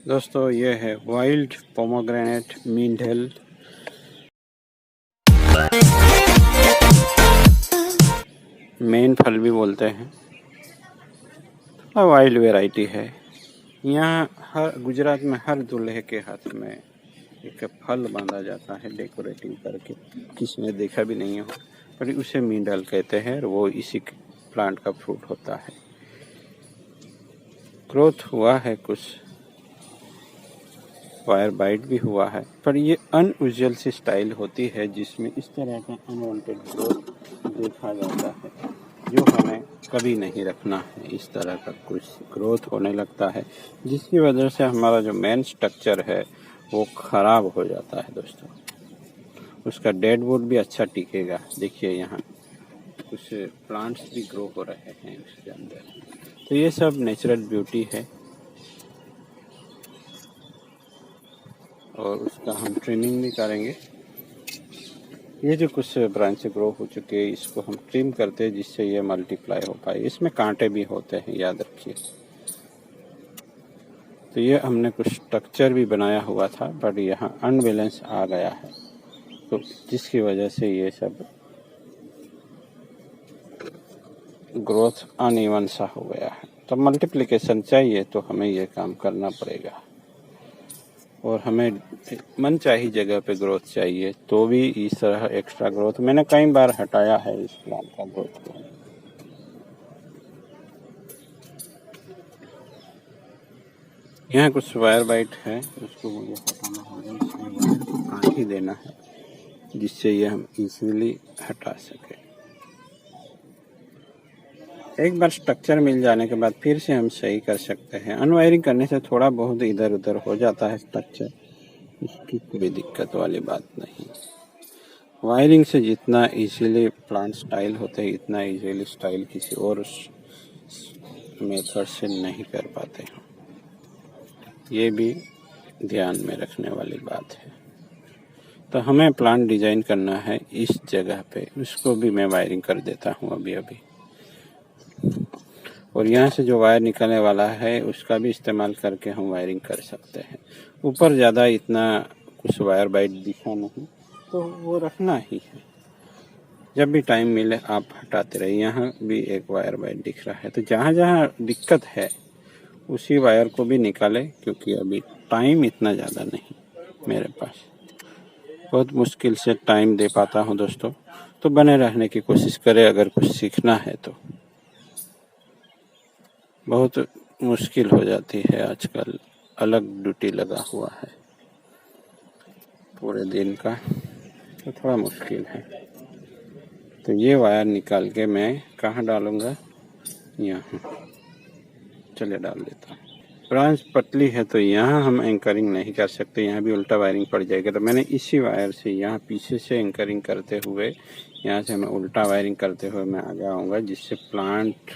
दोस्तों ये है वाइल्ड पोमोग्रेनेट मिंडल। मेन फल भी बोलते हैं और वाइल्ड वैरायटी है। यहाँ हर गुजरात में हर दूल्हे के हाथ में एक फल बांधा जाता है डेकोरेटिव करके, किसी ने देखा भी नहीं हो, पर उसे मिंडल कहते हैं और वो इसी प्लांट का फ्रूट होता है। ग्रोथ हुआ है, कुछ वायर बाइट भी हुआ है, पर ये अनयूजुअल सी स्टाइल होती है जिसमें इस तरह का अनवांटेड ग्रोथ देखा जाता है, जो हमें कभी नहीं रखना है। इस तरह का कुछ ग्रोथ होने लगता है जिसकी वजह से हमारा जो मेन स्ट्रक्चर है वो खराब हो जाता है। दोस्तों उसका डेड वुड भी अच्छा टिकेगा। देखिए यहाँ कुछ प्लांट्स भी ग्रो हो रहे हैं उसके अंदर, तो ये सब नेचुरल ब्यूटी है और उसका हम ट्रिमिंग भी करेंगे। ये जो कुछ ब्रांच ग्रो हो चुके हैं इसको हम ट्रिम करते हैं जिससे ये मल्टीप्लाई हो पाए। इसमें कांटे भी होते हैं, याद रखिए। तो ये हमने कुछ स्ट्रक्चर भी बनाया हुआ था, बट यहाँ अनबैलेंस आ गया है, तो जिसकी वजह से ये सब ग्रोथ अनइवन सा हो गया है। तो मल्टीप्लिकेशन चाहिए तो हमें ये काम करना पड़ेगा और हमें मन चाहिए जगह पे ग्रोथ चाहिए, तो भी इस तरह एक्स्ट्रा ग्रोथ मैंने कई बार हटाया है इस प्लांट का ग्रोथ को। यहाँ कुछ वायर बाइट है, उसको मुझे हटाना होगा, इसमें वायर को काट ही देना है जिससे ये हम इजीली हटा सके। एक बार स्ट्रक्चर मिल जाने के बाद फिर से हम सही कर सकते हैं। अनवायरिंग करने से थोड़ा बहुत इधर उधर हो जाता है स्ट्रक्चर, इसकी कोई दिक्कत वाली बात नहीं। वायरिंग से जितना इजीली प्लांट स्टाइल होते हैं इतना इजीली स्टाइल किसी और मेथड से नहीं कर पाते हैं। ये भी ध्यान में रखने वाली बात है। तो हमें प्लांट डिजाइन करना है इस जगह पे, उसको भी मैं वायरिंग कर देता हूँ अभी। और यहाँ से जो वायर निकलने वाला है उसका भी इस्तेमाल करके हम वायरिंग कर सकते हैं। ऊपर ज़्यादा इतना कुछ वायर बाइट दिखा नहीं, तो वो रखना ही है। जब भी टाइम मिले आप हटाते रहिए। यहाँ भी एक वायर बाइट दिख रहा है, तो जहाँ जहाँ दिक्कत है उसी वायर को भी निकालें, क्योंकि अभी टाइम इतना ज़्यादा नहीं मेरे पास, बहुत मुश्किल से टाइम दे पाता हूँ दोस्तों। तो बने रहने की कोशिश करें अगर कुछ सीखना है तो। बहुत मुश्किल हो जाती है आजकल, अलग ड्यूटी लगा हुआ है पूरे दिन का, तो थोड़ा मुश्किल है। तो ये वायर निकाल के मैं कहाँ डालूँगा, यहाँ। चलिए डाल देता हूँ। ब्रांच पतली है तो यहाँ हम एंकरिंग नहीं कर सकते, यहाँ भी उल्टा वायरिंग पड़ जाएगा। तो मैंने इसी वायर से यहाँ पीछे से एंकरिंग करते हुए, यहाँ से मैं उल्टा वायरिंग करते हुए मैं आगे आऊँगा, जिससे प्लांट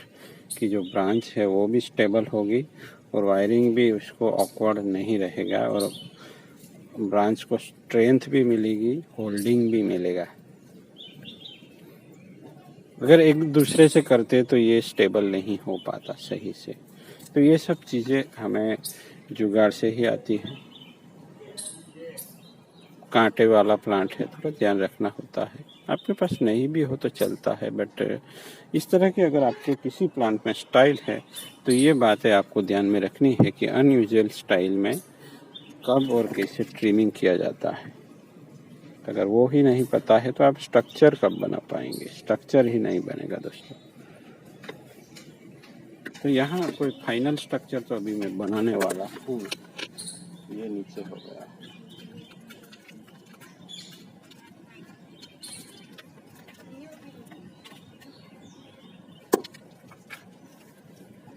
की जो ब्रांच है वो भी स्टेबल होगी और वायरिंग भी उसको ऑकवर्ड नहीं रहेगा और ब्रांच को स्ट्रेंथ भी मिलेगी, होल्डिंग भी मिलेगा। अगर एक दूसरे से करते तो ये स्टेबल नहीं हो पाता सही से। तो ये सब चीज़ें हमें जुगाड़ से ही आती है। कांटे वाला प्लांट है, थोड़ा ध्यान रखना होता है। आपके पास नहीं भी हो तो चलता है, बट इस तरह के अगर आपके किसी प्लांट में स्टाइल है तो ये बातें आपको ध्यान में रखनी है कि अनयूजुअल स्टाइल में कब और कैसे ट्रिमिंग किया जाता है। अगर वो ही नहीं पता है तो आप स्ट्रक्चर कब बना पाएंगे, स्ट्रक्चर ही नहीं बनेगा दोस्तों। तो यहाँ कोई फाइनल स्ट्रक्चर तो अभी मैं बनाने वाला हूँ। ये नीचे हो गया,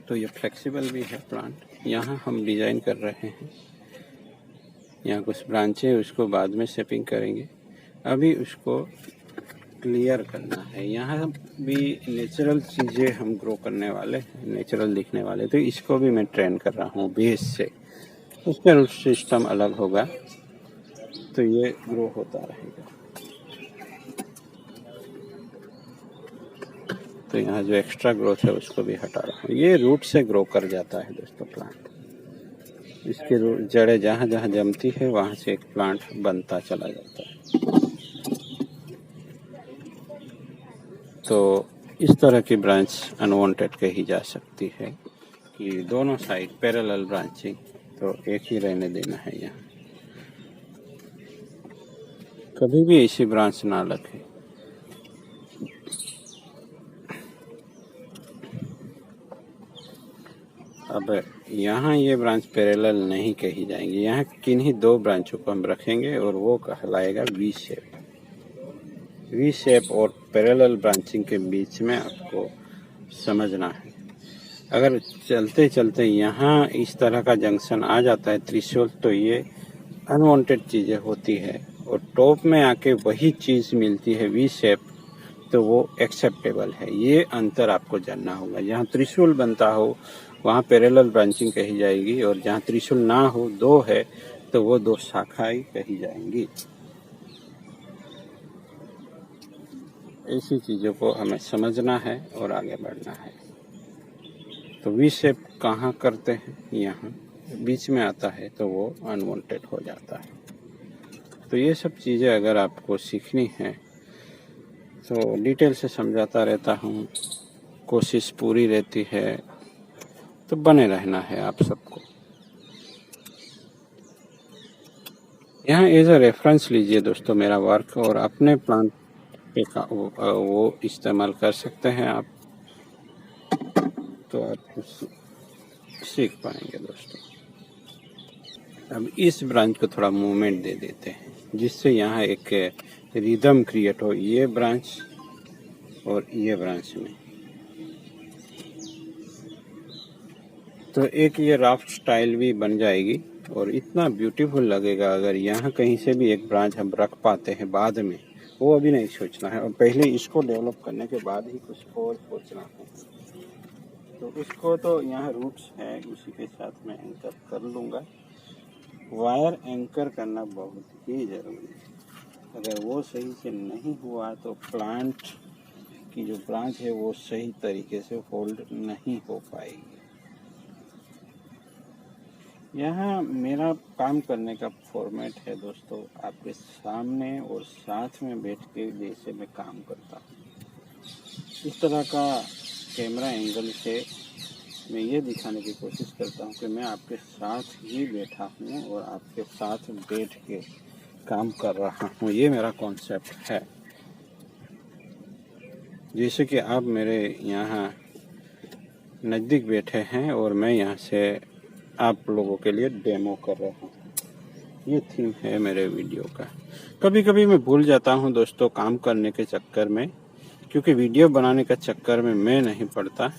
तो ये फ्लेक्सिबल भी है प्लांट। यहाँ हम डिजाइन कर रहे हैं, यहाँ कुछ ब्रांचें उसको बाद में शेपिंग करेंगे, अभी उसको क्लियर करना है। यहाँ भी नेचुरल चीज़ें हम ग्रो करने वाले हैं, नेचुरल दिखने वाले, तो इसको भी मैं ट्रेन कर रहा हूँ बेस से। उसका रूट सिस्टम अलग होगा तो ये ग्रो होता रहेगा। तो यहाँ जो एक्स्ट्रा ग्रोथ है उसको भी हटा रहा हूँ। ये रूट से ग्रो कर जाता है दोस्तों प्लांट। इसके जड़ें जहाँ जहाँ जमती है वहाँ से एक प्लांट बनता चला जाता है। तो इस तरह की ब्रांच अनवांटेड कही जा सकती है कि दोनों साइड पैरेलल ब्रांचिंग, तो एक ही रहने देना है। यहाँ कभी भी ऐसी ब्रांच ना रखें। अब यहाँ ये ब्रांच पैरेलल नहीं कही जाएंगी, यहाँ किन्हीं दो ब्रांचों को हम रखेंगे और वो कहलाएगा वी शेप। वी शेप और पैरेलल ब्रांचिंग के बीच में आपको समझना है। अगर चलते चलते यहाँ इस तरह का जंक्शन आ जाता है त्रिशूल, तो ये अनवांटेड चीज़ें होती है, और टॉप में आके वही चीज़ मिलती है वी शेप, तो वो एक्सेप्टेबल है। ये अंतर आपको जानना होगा। जहाँ त्रिशूल बनता हो वहाँ पैरेलल ब्रांचिंग कही जाएगी, और जहाँ त्रिशूल ना हो, दो है, तो वो दो शाखाएं कही जाएंगी। ऐसी चीज़ों को हमें समझना है और आगे बढ़ना है। तो वी शेप कहाँ करते हैं, यहाँ बीच में आता है तो वो अनवांटेड हो जाता है। तो ये सब चीज़ें अगर आपको सीखनी है तो डिटेल से समझाता रहता हूँ, कोशिश पूरी रहती है, तो बने रहना है आप सबको। यहाँ एज अ रेफरेंस लीजिए दोस्तों मेरा वर्क, और अपने प्लांट पे वो इस्तेमाल कर सकते हैं आप, तो आप कुछ सीख पाएंगे दोस्तों। अब इस ब्रांच को थोड़ा मूवमेंट दे देते हैं, जिससे यहाँ एक रिदम क्रिएट हो, ये ब्रांच और ये ब्रांच में। तो एक ये राफ्ट स्टाइल भी बन जाएगी, और इतना ब्यूटीफुल लगेगा। अगर यहाँ कहीं से भी एक ब्रांच हम रख पाते हैं बाद में, वो अभी नहीं सोचना है, और पहले इसको डेवलप करने के बाद ही कुछ और सोचना है। तो इसको तो यहाँ रूट्स है, उसी के साथ मैं एंकर कर लूँगा। वायर एंकर करना बहुत ही ज़रूरी है। अगर वो सही से नहीं हुआ तो प्लांट की जो ब्रांच है वो सही तरीके से होल्ड नहीं हो पाएगी। यहाँ मेरा काम करने का फॉर्मेट है दोस्तों, आपके सामने और साथ में बैठ के जैसे मैं काम करता हूँ, इस तरह का कैमरा एंगल से मैं ये दिखाने की कोशिश करता हूँ कि मैं आपके साथ ही बैठा हूँ और आपके साथ बैठ के काम कर रहा हूँ। ये मेरा कॉन्सेप्ट है। जैसे कि आप मेरे यहाँ नज़दीक बैठे हैं और मैं यहाँ से आप लोगों के लिए डेमो कर रहा हूँ। ये थीम है मेरे वीडियो का। कभी कभी मैं भूल जाता हूँ दोस्तों काम करने के चक्कर में, क्योंकि वीडियो बनाने का चक्कर में मैं नहीं पड़ता,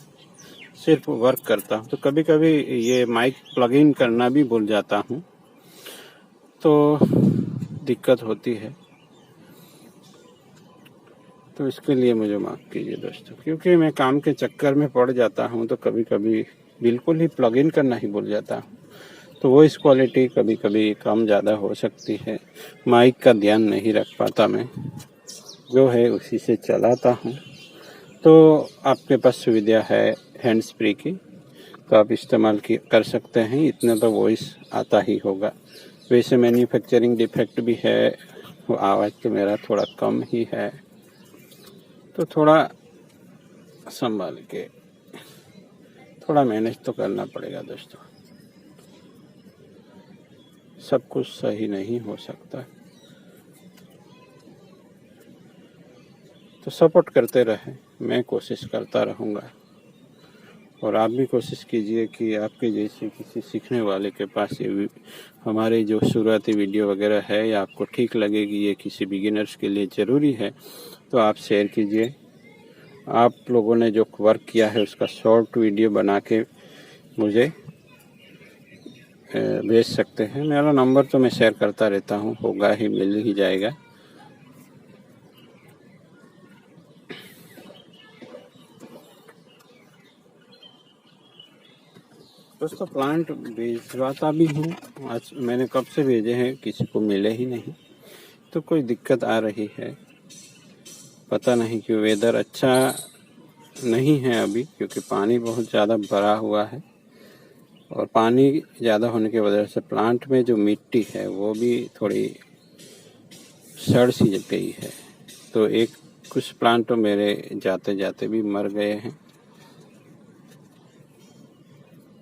सिर्फ वर्क करता हूँ। तो कभी कभी ये माइक प्लग इन करना भी भूल जाता हूँ, तो दिक्कत होती है। तो इसके लिए मुझे माफ़ कीजिए दोस्तों, क्योंकि मैं काम के चक्कर में पड़ जाता हूँ, तो कभी कभी बिल्कुल ही प्लग इन करना ही भूल जाता हूँ। तो वो इस क्वालिटी कभी कभी कम ज़्यादा हो सकती है। माइक का ध्यान नहीं रख पाता मैं, जो है उसी से चलाता हूँ। तो आपके पास सुविधा है हैंड्स फ्री की, तो आप इस्तेमाल कर सकते हैं। इतना तो वॉइस आता ही होगा। वैसे मैन्युफैक्चरिंग डिफेक्ट भी है, वो आवाज़ तो मेरा थोड़ा कम ही है, तो थोड़ा संभाल के थोड़ा मैनेज तो करना पड़ेगा दोस्तों। सब कुछ सही नहीं हो सकता, तो सपोर्ट करते रहे, मैं कोशिश करता रहूँगा। और आप भी कोशिश कीजिए कि आपके जैसे किसी सीखने वाले के पास ये हमारे जो शुरुआती वीडियो वगैरह है, या आपको ठीक लगे कि ये किसी बिगिनर्स के लिए ज़रूरी है, तो आप शेयर कीजिए। आप लोगों ने जो वर्क किया है उसका शॉर्ट वीडियो बना के मुझे भेज सकते हैं। मेरा नंबर तो मैं शेयर करता रहता हूँ, होगा ही, मिल ही जाएगा। दोस्तों प्लांट भेजवाता भी हूँ, आज मैंने कब से भेजे हैं, किसी को मिले ही नहीं। तो कोई दिक्कत आ रही है, पता नहीं क्यों। वेदर अच्छा नहीं है अभी, क्योंकि पानी बहुत ज़्यादा भरा हुआ है। और पानी ज़्यादा होने की वजह से प्लांट में जो मिट्टी है वो भी थोड़ी सड़ सी गई है। तो कुछ प्लांट तो मेरे जाते जाते भी मर गए हैं।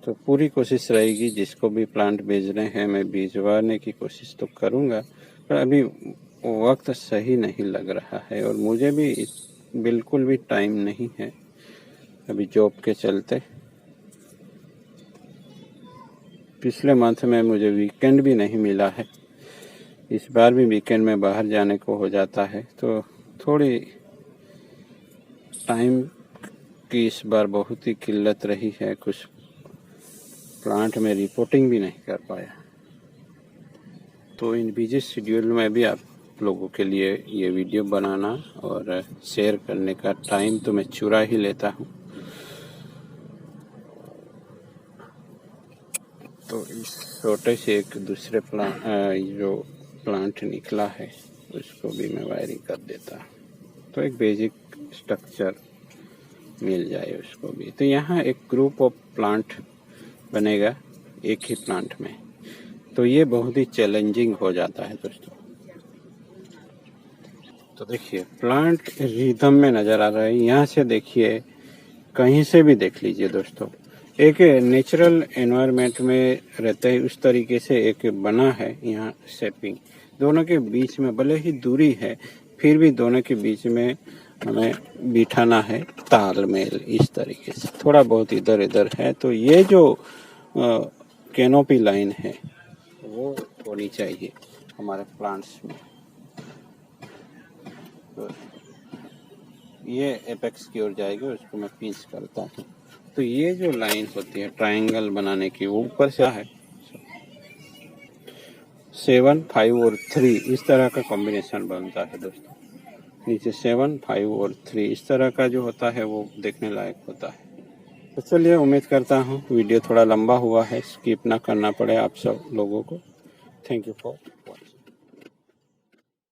तो पूरी कोशिश रहेगी, जिसको भी प्लांट भेजने हैं मैं भिजवाने की कोशिश तो करूँगा, पर अभी वक्त सही नहीं लग रहा है और मुझे भी बिल्कुल भी टाइम नहीं है अभी जॉब के चलते। पिछले मंथ में मुझे वीकेंड भी नहीं मिला है, इस बार भी वीकेंड में बाहर जाने को हो जाता है, तो थोड़ी टाइम की इस बार बहुत ही किल्लत रही है। कुछ प्लांट में रिपोर्टिंग भी नहीं कर पाया। तो इन बिजी शेड्यूल में भी आप लोगों के लिए ये वीडियो बनाना और शेयर करने का टाइम तो मैं चुरा ही लेता हूँ। तो इस छोटे से एक दूसरे जो प्लांट निकला है उसको भी मैं वायरिंग कर देता हूँ, तो एक बेसिक स्ट्रक्चर मिल जाए उसको भी। तो यहाँ एक ग्रुप ऑफ प्लांट बनेगा एक ही प्लांट में, तो ये बहुत ही चैलेंजिंग हो जाता है दोस्तों। तो देखिए प्लांट रिदम में नज़र आ रहा है, यहाँ से देखिए, कहीं से भी देख लीजिए दोस्तों, एक नेचुरल एनवायरनमेंट में रहते हैं उस तरीके से एक बना है यहाँ शेपिंग। दोनों के बीच में भले ही दूरी है, फिर भी दोनों के बीच में हमें बिठाना है तालमेल। इस तरीके से थोड़ा बहुत इधर इधर है, तो ये जो कैनोपी लाइन है वो होनी चाहिए हमारे प्लांट्स में। तो ये एपेक्स की ओर जाएगी, उसको मैं पिंच करता हूँ। तो ये जो लाइन होती है ट्रायंगल बनाने की, वो ऊपर से है 7, 5 और 3 इस तरह का कॉम्बिनेशन बनता है दोस्तों। नीचे 7, 5 और 3 इस तरह का जो होता है वो देखने लायक होता है। तो चलिए, उम्मीद करता हूँ वीडियो थोड़ा लंबा हुआ है, स्किप ना करना पड़े आप सब लोगों को। Thank you for